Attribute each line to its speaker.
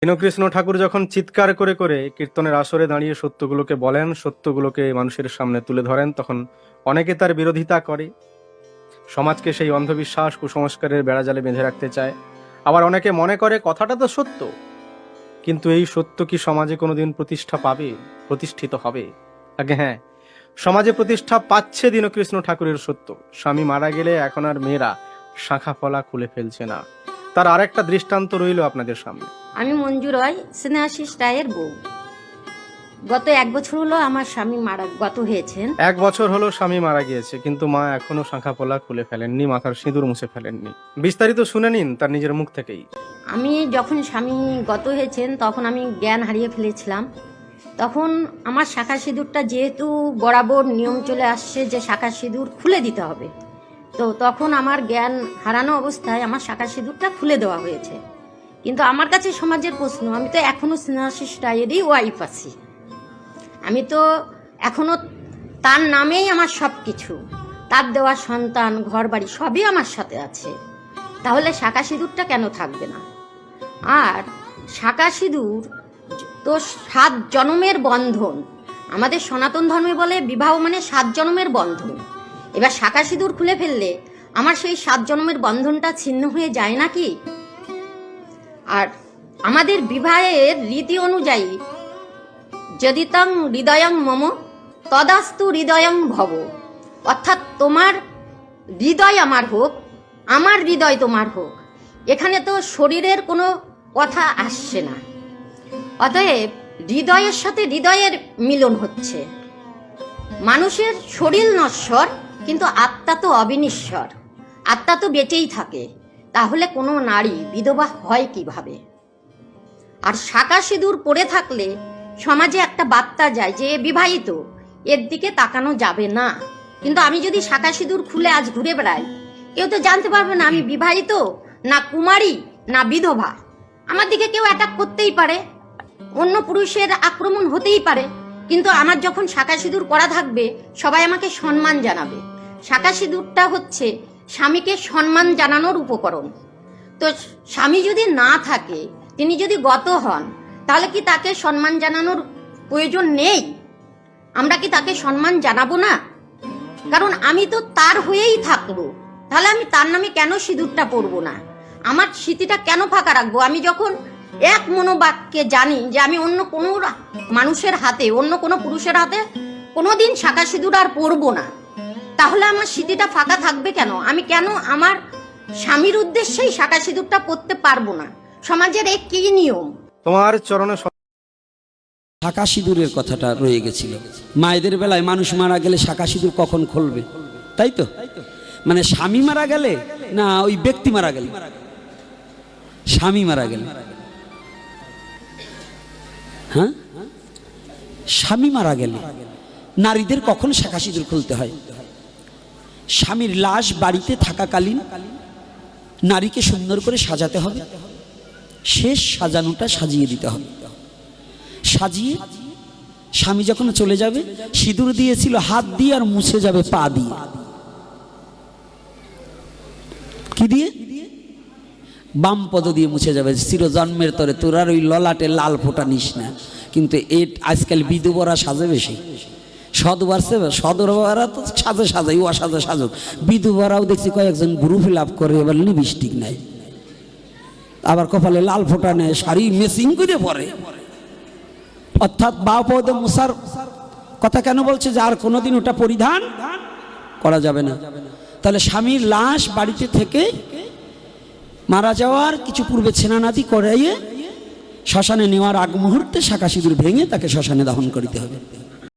Speaker 1: দীনকৃষ্ণ ঠাকুর যখন চিৎকার করে করে কীর্তনের আসরে দাঁড়িয়ে সত্যগুলোকে বলেন, সত্যগুলোকে মানুষের সামনে তুলে ধরেন, তখন অনেকে তার বিরোধিতা করে, সমাজকে সেই অন্ধবিশ্বাস কুসংস্কারের বেড়াজালে বেঁধে রাখতে চায়। আবার অনেকে মনে করে কথাটা তো সত্য, কিন্তু এই সত্য কি সমাজে কোনোদিন প্রতিষ্ঠা পাবে, প্রতিষ্ঠিত হবে? আগে হ্যাঁ, সমাজে প্রতিষ্ঠা পাচ্ছে দীনকৃষ্ণ ঠাকুরের সত্য। স্বামী মারা গেলে এখন আর মেয়েরা শাখা ফলা খুলে ফেলছে না। তার আরেকটা দৃষ্টান্ত রইল আপনাদের সামনে।
Speaker 2: আমি মঞ্জু রয়, স্নেহাশিস রায়ের বউ। গত 1 বছর হলো আমার স্বামী গত হয়েছেন।
Speaker 1: 1 বছর হলো স্বামী মারা গিয়েছে, কিন্তু মা এখনো শাখা পলা খুলে ফেলেননি, মাথার সিঁদুর মুছে ফেলেননি। বিস্তারিত শুনে নিন তার নিজের মুখ থেকেই।
Speaker 2: আমি যখন স্বামী গত হয়েছেন তখন আমি জ্ঞান হারিয়ে ফেলেছিলাম। তখন আমার শাখা সিঁদুরটা যেহেতু বরাবর নিয়ম চলে আসছে যে শাখা সিঁদুর খুলে দিতে হবে, তো তখন আমার জ্ঞান হারানো অবস্থায় আমার শাখা সিঁদুরটা খুলে দেওয়া হয়েছে। কিন্তু আমার কাছে সমাজের প্রশ্ন, আমি তো এখনো স্নেহাশিস রায়েরই ওয়াইফ আছি, আমি তো এখনো তার নামেই আমার সব কিছু, তার দেওয়া সন্তান ঘর বাড়ি সবই আমার সাথে আছে, তাহলে শাখা সিঁদুরটা কেন থাকবে না? আর শাখা সিঁদুর তো 7 জন্মের বন্ধন। আমাদের সনাতন ধর্মে বলে বিবাহ মানে 7 জন্মের বন্ধন। এবার শাখা সিঁদুর খুলে ফেললে আমার সেই 7 জন্মের বন্ধনটা ছিন্ন হয়ে যায় নাকি? আর আমাদের বিবাহের রীতি অনুযায়ী যদি তং হৃদয়ং মম তদাস্তু হৃদয়ং ভব, অর্থাৎ তোমার হৃদয় আমার হোক, আমার হৃদয় তোমার হোক। এখানে তো শরীরের কোনো কথা আসছে না, অতএব হৃদয়ের সাথে হৃদয়ের মিলন হচ্ছে। মানুষের শরীর নশ্বর, কিন্তু আত্মা তো অবিনশ্বর, আত্মা তো বেঁচেই থাকে। তাহলে কোনো নারী বিধবা হয় কিভাবে? আর শাখা সিঁদুর পরে থাকলে সমাজে একটা বার্তা যায় যে বিবাহিত, এর দিকে তাকানো যাবে না। কিন্তু আমি যদি শাখা সিঁদুর খুলে আজ ঘুরে বেড়াই, কেউ তো জানতে পারবে না আমি বিবাহিত না কুমারী না বিধবা। আমার দিকে কেউ অ্যাটাক করতেই পারে, অন্য পুরুষের আক্রমণ হতেই পারে, কিন্তু আমার যখন শাখা সিঁদুর পরা থাকবে সবাই আমাকে সম্মান জানাবে। শাখা সিঁদুরটা হচ্ছে স্বামীকে সম্মান জানানোর উপকরণ। তো স্বামী যদি না থাকে, তিনি যদি গত হন, তাহলে কি তাকে সম্মান জানানোর প্রয়োজন নেই? আমরা কি তাকে সম্মান জানাবো না? কারণ আমি তো তার হয়েই থাকবো, তাহলে আমি তার নামে কেন সিঁদুরটা পরবো না? আমার স্মৃতিটা কেন ফাঁকা রাখবো? আমি যখন এক মনোবাক্যে জানি যে আমি অন্য কোনো মানুষের হাতে, অন্য কোনো পুরুষের হাতে কোনোদিন শাখা সিঁদুর আর পরবো না, তাহলে আমার স্মৃতিটা ফাঁকা থাকবে কেন? আমি কেন আমার স্বামীর উদ্দেশ্যেই শাখা সিঁদুরটা পরতে পারবো না? সমাজের এই কি নিয়ম?
Speaker 1: তোমার চরণে
Speaker 3: শাখা সিঁদুরের কথাটা রয়ে গেছিল। মায়েদের বেলায় মানুষ মারা গেলে শাখা সিঁদুর কখন খুলবে, তাই তো? মানে স্বামী মারা গেলে না ওই ব্যক্তি মারা গেলে? স্বামী মারা গেলে, হ্যাঁ, স্বামী মারা গেলে নারীদের কখন শাখা সিঁদুর খুলতে হয়? স্বামীর লাশ বাড়িতে থাকাকালীন নারীকে সুন্দর করে সাজাতে হবে, শেষ সাজানোটা সাজিয়ে দিতে হবে। সাজিয়ে স্বামী যখন চলে যাবে, সিঁদুর দিয়েছিল হাত দিয়ে আর মুছে যাবে পা দিয়ে। কি দিয়ে? বাম পদ দিয়ে মুছে যাবে। চিরজন্মের তরে তোর আর ওই ললাটে লাল ফোঁটা নিস না। কিন্তু আজকাল বিধবারা সাজে বেশি, সদরবারা তো সাজে সাজাই, ও সাজে সাজুক। বিধবারাও দেখছি কয়েকজন গ্রুপ ফিল আপ করে, এবার লিপস্টিক নেয়, আবার কপালে লাল ফোঁটা নেয়, শাড়ি মেসিং করে পরে। অর্থাৎ বা পদে মুসার কথা কেন বলছে? যে আর কোনোদিন ওটা পরিধান করা যাবে না। তাহলে স্বামীর লাশ বাড়িতে থেকে মারা যাওয়ার কিছু পূর্বে ছেনানাদি করাইয়ে শ্মশানে নেওয়ার আগ মুহূর্তে শাখা সিঁদুর ভেঙে তাকে শ্মশানে দাহন করিতে হবে।